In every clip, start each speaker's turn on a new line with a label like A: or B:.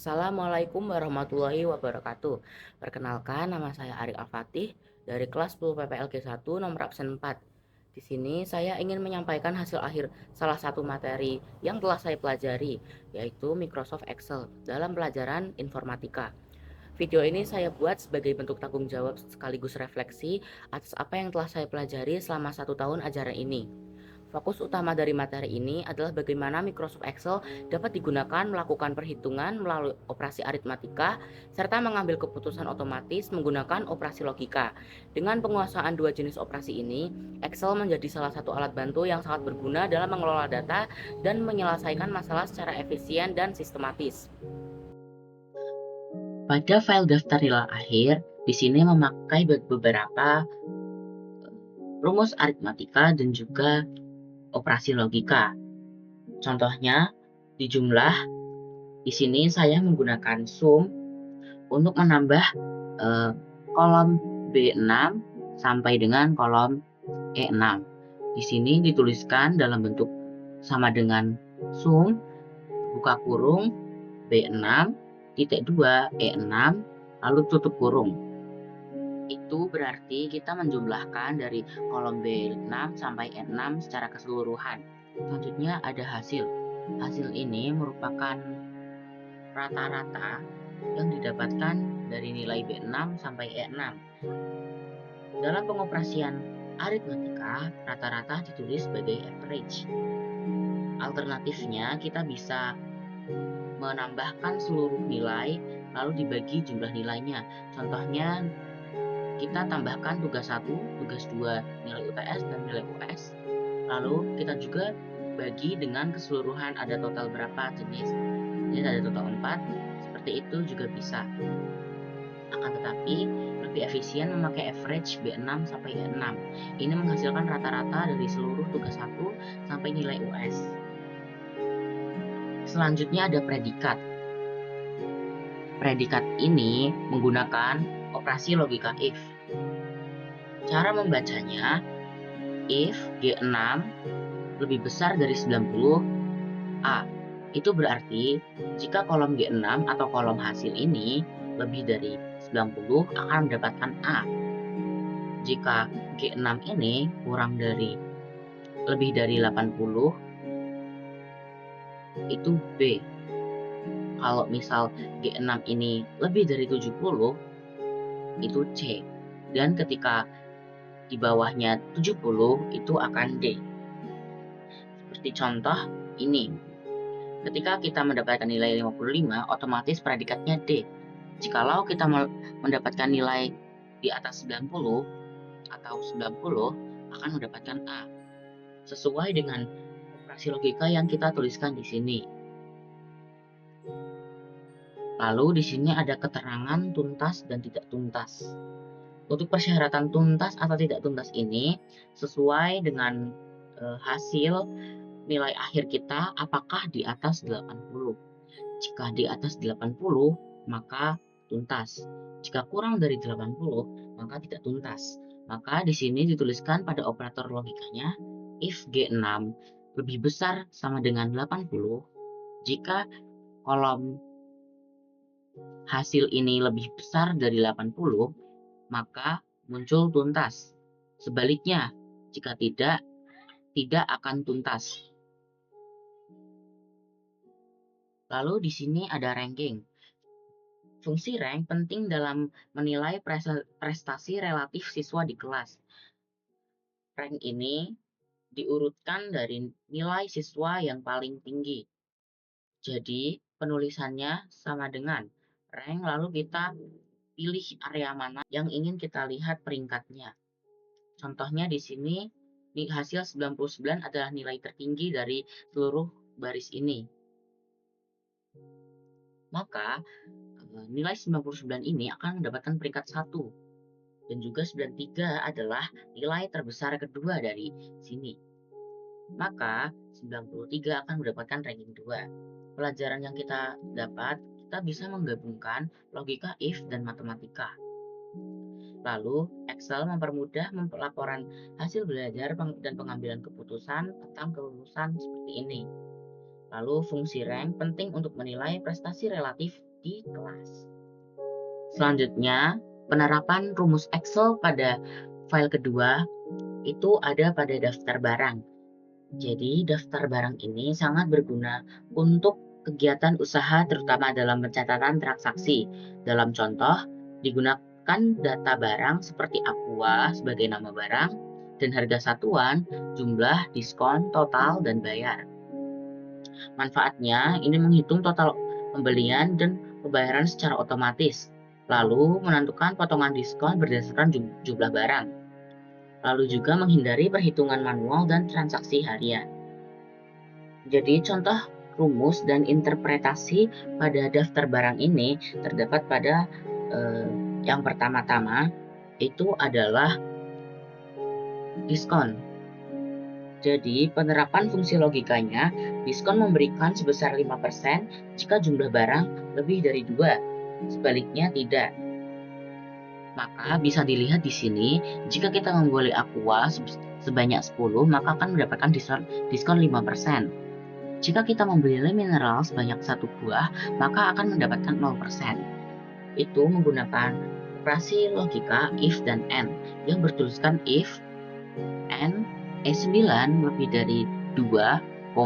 A: Assalamualaikum warahmatullahi wabarakatuh. Perkenalkan, nama saya Arik Al-Fatih dari kelas 10 PPLG 1 nomor absen 4. Di sini saya ingin menyampaikan hasil akhir salah satu materi yang telah saya pelajari, yaitu Microsoft Excel dalam pelajaran informatika. Video ini saya buat sebagai bentuk tanggung jawab sekaligus refleksi atas apa yang telah saya pelajari selama 1 tahun ajaran ini. Fokus utama dari materi ini adalah bagaimana Microsoft Excel dapat digunakan melakukan perhitungan melalui operasi aritmatika serta mengambil keputusan otomatis menggunakan operasi logika. Dengan penguasaan dua jenis operasi ini, Excel menjadi salah satu alat bantu yang sangat berguna dalam mengelola data dan menyelesaikan masalah secara efisien dan sistematis. Pada file daftar nilai akhir, di sini memakai beberapa rumus aritmatika dan juga operasi logika. Contohnya, di jumlah, di sini saya menggunakan sum untuk menambah kolom B6 sampai dengan kolom E6. Di sini dituliskan dalam bentuk sama dengan sum, buka kurung, B6, titik 2, E6, lalu tutup kurung. Itu berarti kita menjumlahkan dari kolom B6 sampai E6 secara keseluruhan. Selanjutnya ada hasil. Hasil ini merupakan rata-rata yang didapatkan dari nilai B6 sampai E6. Dalam pengoperasian aritmatika, rata-rata ditulis sebagai average. Alternatifnya, kita bisa menambahkan seluruh nilai lalu dibagi jumlah nilainya. Contohnya, kita tambahkan tugas 1, tugas 2 nilai UTS dan nilai US. Lalu kita juga bagi dengan keseluruhan ada total berapa jenis. Jadi ada total 4, seperti itu juga bisa. Akan tetapi lebih efisien memakai average B6 sampai E6. Ini menghasilkan rata-rata dari seluruh tugas 1 sampai nilai US. Selanjutnya ada predikat. Predikat ini menggunakan operasi logika if. Cara membacanya, if G6 lebih besar dari 90 A. Itu berarti jika kolom G6 atau kolom hasil ini lebih dari 90 akan mendapatkan A. Jika G6 ini kurang dari lebih dari 80 itu B. Kalau misal G6 ini lebih dari 70 itu C. Dan ketika di bawahnya 70 itu akan D. Seperti contoh ini. Ketika kita mendapatkan nilai 55, otomatis predikatnya D. Jikalau kita mendapatkan nilai di atas 90 atau 90, akan mendapatkan A. Sesuai dengan operasi logika yang kita tuliskan di sini. Lalu di sini ada keterangan tuntas dan tidak tuntas. Untuk persyaratan tuntas atau tidak tuntas ini sesuai dengan hasil nilai akhir kita apakah di atas 80. Jika di atas 80, maka tuntas. Jika kurang dari 80, maka tidak tuntas. Maka di sini dituliskan pada operator logikanya, if G6 lebih besar sama dengan 80, jika kolom hasil ini lebih besar dari 80, maka muncul tuntas. Sebaliknya, jika tidak akan tuntas. Lalu di sini ada ranking. Fungsi rank penting dalam menilai prestasi relatif siswa di kelas. Rank ini diurutkan dari nilai siswa yang paling tinggi. Jadi, penulisannya sama dengan rank, lalu kita pilih area mana yang ingin kita lihat peringkatnya. Contohnya di sini, hasil 99 adalah nilai tertinggi dari seluruh baris ini. Maka, nilai 99 ini akan mendapatkan peringkat 1. Dan juga 93 adalah nilai terbesar kedua dari sini. Maka 93 akan mendapatkan ranking 2. Pelajaran yang kita dapat, kita bisa menggabungkan logika if dan matematika. Lalu, Excel mempermudah pelaporan hasil belajar dan pengambilan keputusan tentang kelulusan seperti ini. Lalu, fungsi rank penting untuk menilai prestasi relatif di kelas. Selanjutnya, penerapan rumus Excel pada file kedua itu ada pada daftar barang. Jadi, daftar barang ini sangat berguna untuk kegiatan usaha terutama dalam pencatatan transaksi. Dalam contoh, digunakan data barang seperti Aqua sebagai nama barang dan harga satuan, jumlah, diskon, total, dan bayar. Manfaatnya, ini menghitung total pembelian dan pembayaran secara otomatis, lalu menentukan potongan diskon berdasarkan jumlah barang, lalu juga menghindari perhitungan manual dan transaksi harian. Jadi contoh rumus dan interpretasi pada daftar barang ini terdapat pada yang pertama-tama itu adalah diskon. Jadi, penerapan fungsi logikanya, diskon memberikan sebesar 5% jika jumlah barang lebih dari 2, sebaliknya tidak. Maka bisa dilihat di sini, jika kita membeli Aqua sebanyak 10, maka akan mendapatkan diskon 5%. Jika kita membeli Le Mineral sebanyak 1 buah, maka akan mendapatkan 0%. Itu menggunakan operasi logika if dan and yang bertuliskan if and E9 lebih dari 2,5%,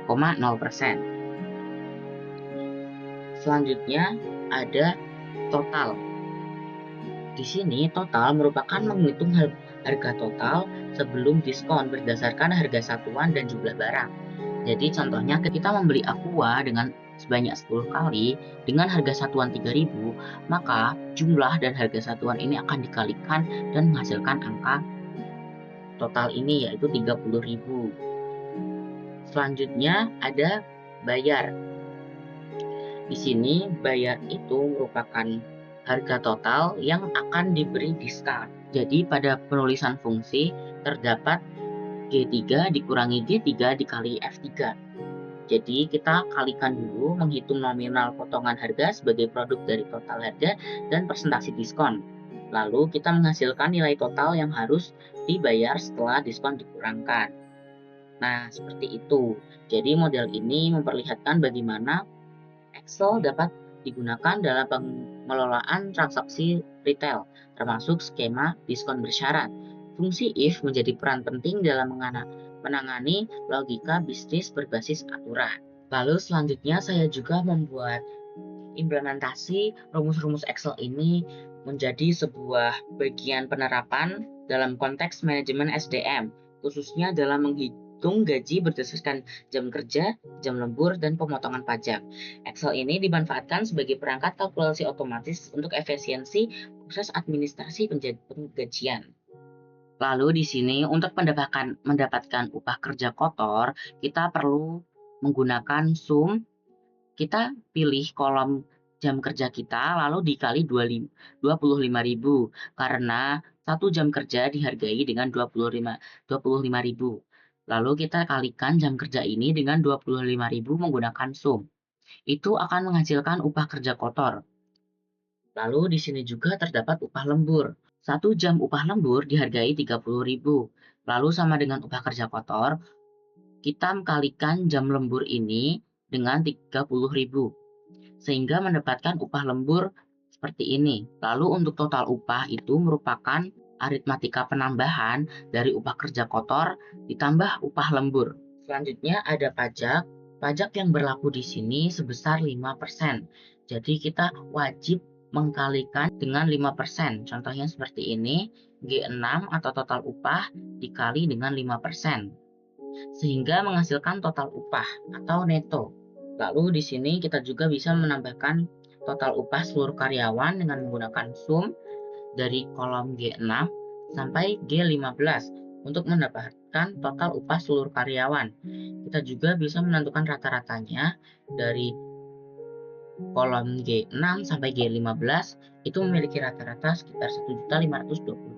A: 0%. Selanjutnya ada total. Di sini total merupakan menghitung harga total sebelum diskon berdasarkan harga satuan dan jumlah barang. Jadi contohnya kita membeli Aqua dengan sebanyak 10 kali dengan harga satuan 3.000, maka jumlah dan harga satuan ini akan dikalikan dan menghasilkan angka total ini yaitu 30.000. Selanjutnya ada bayar. Di sini bayar itu merupakan harga total yang akan diberi diskon. Jadi pada penulisan fungsi terdapat G3 dikurangi G3 dikali F3. Jadi kita kalikan dulu menghitung nominal potongan harga sebagai produk dari total harga dan persentase diskon. Lalu kita menghasilkan nilai total yang harus dibayar setelah diskon dikurangkan. Nah, seperti itu. Jadi model ini memperlihatkan bagaimana Excel dapat digunakan dalam pengelolaan transaksi retail, termasuk skema diskon bersyarat. Fungsi if menjadi peran penting dalam menangani logika bisnis berbasis aturan. Lalu selanjutnya saya juga membuat implementasi rumus-rumus Excel ini menjadi sebuah bagian penerapan dalam konteks manajemen SDM, khususnya dalam menghitung gaji berdasarkan jam kerja, jam lembur, dan pemotongan pajak. Excel ini dimanfaatkan sebagai perangkat kalkulasi otomatis untuk efisiensi proses administrasi penggajian. Lalu di sini untuk mendapatkan upah kerja kotor, kita perlu menggunakan sum. Kita pilih kolom jam kerja kita lalu dikali 25.000 karena 1 jam kerja dihargai dengan 25.000. Lalu kita kalikan jam kerja ini dengan 25.000 menggunakan sum. Itu akan menghasilkan upah kerja kotor. Lalu di sini juga terdapat upah lembur. 1 jam upah lembur dihargai 30.000. Lalu sama dengan upah kerja kotor, kita kalikan jam lembur ini dengan 30.000 sehingga mendapatkan upah lembur seperti ini. Lalu untuk total upah itu merupakan aritmatika penambahan dari upah kerja kotor ditambah upah lembur. Selanjutnya ada pajak. Pajak yang berlaku di sini sebesar 5%. Jadi kita wajib mengkalikan dengan 5%. Contohnya seperti ini, G6 atau total upah dikali dengan 5%. Sehingga menghasilkan total upah atau neto. Lalu di sini kita juga bisa menambahkan total upah seluruh karyawan dengan menggunakan sum dari kolom G6 sampai G15 untuk mendapatkan total upah seluruh karyawan. Kita juga bisa menentukan rata-ratanya dari kolom G6 sampai G15 itu memiliki rata-rata sekitar 1.522.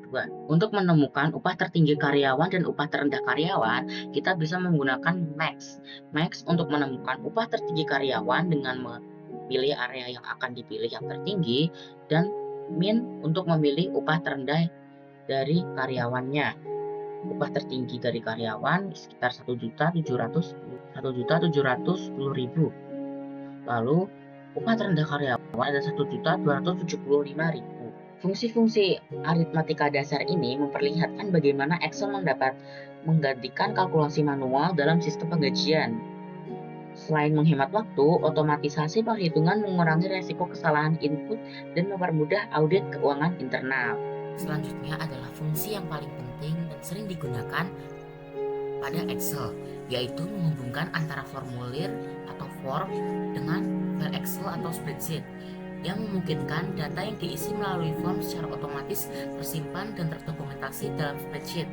A: Untuk menemukan upah tertinggi karyawan dan upah terendah karyawan, kita bisa menggunakan max. Max untuk menemukan upah tertinggi karyawan dengan memilih area yang akan dipilih yang tertinggi, dan min untuk memilih upah terendah dari karyawannya. Upah tertinggi dari karyawan sekitar 1.710.000. Lalu Upah terendah karyawan ada 1.275.000. Fungsi-fungsi aritmatika dasar ini memperlihatkan bagaimana Excel dapat menggantikan kalkulasi manual dalam sistem penggajian. Selain menghemat waktu, otomatisasi perhitungan mengurangi resiko kesalahan input dan mempermudah audit keuangan internal. Selanjutnya adalah fungsi yang paling penting dan sering digunakan pada Excel, yaitu menghubungkan antara formulir atau form dengan file Excel atau spreadsheet yang memungkinkan data yang diisi melalui form secara otomatis tersimpan dan terdokumentasi dalam spreadsheet.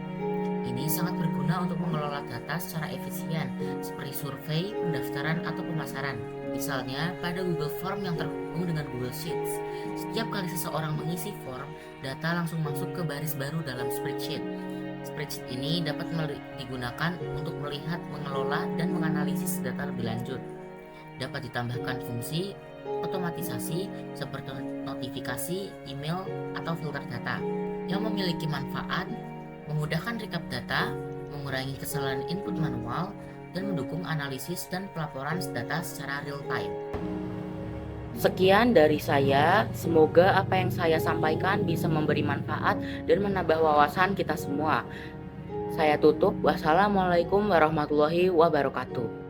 A: Ini sangat berguna untuk mengelola data secara efisien, seperti survei, pendaftaran, atau pemasaran. Misalnya, pada Google Form yang terhubung dengan Google Sheets. Setiap kali seseorang mengisi form, data langsung masuk ke baris baru dalam spreadsheet. Spreadsheet ini dapat digunakan untuk melihat, mengelola, dan menganalisis data lebih lanjut. Dapat ditambahkan fungsi otomatisasi seperti notifikasi, email, atau filter data yang memiliki manfaat memudahkan rekap data, mengurangi kesalahan input manual, dan mendukung analisis dan pelaporan data secara real time. Sekian dari saya, semoga apa yang saya sampaikan bisa memberi manfaat dan menambah wawasan kita semua. Saya tutup, wassalamualaikum warahmatullahi wabarakatuh.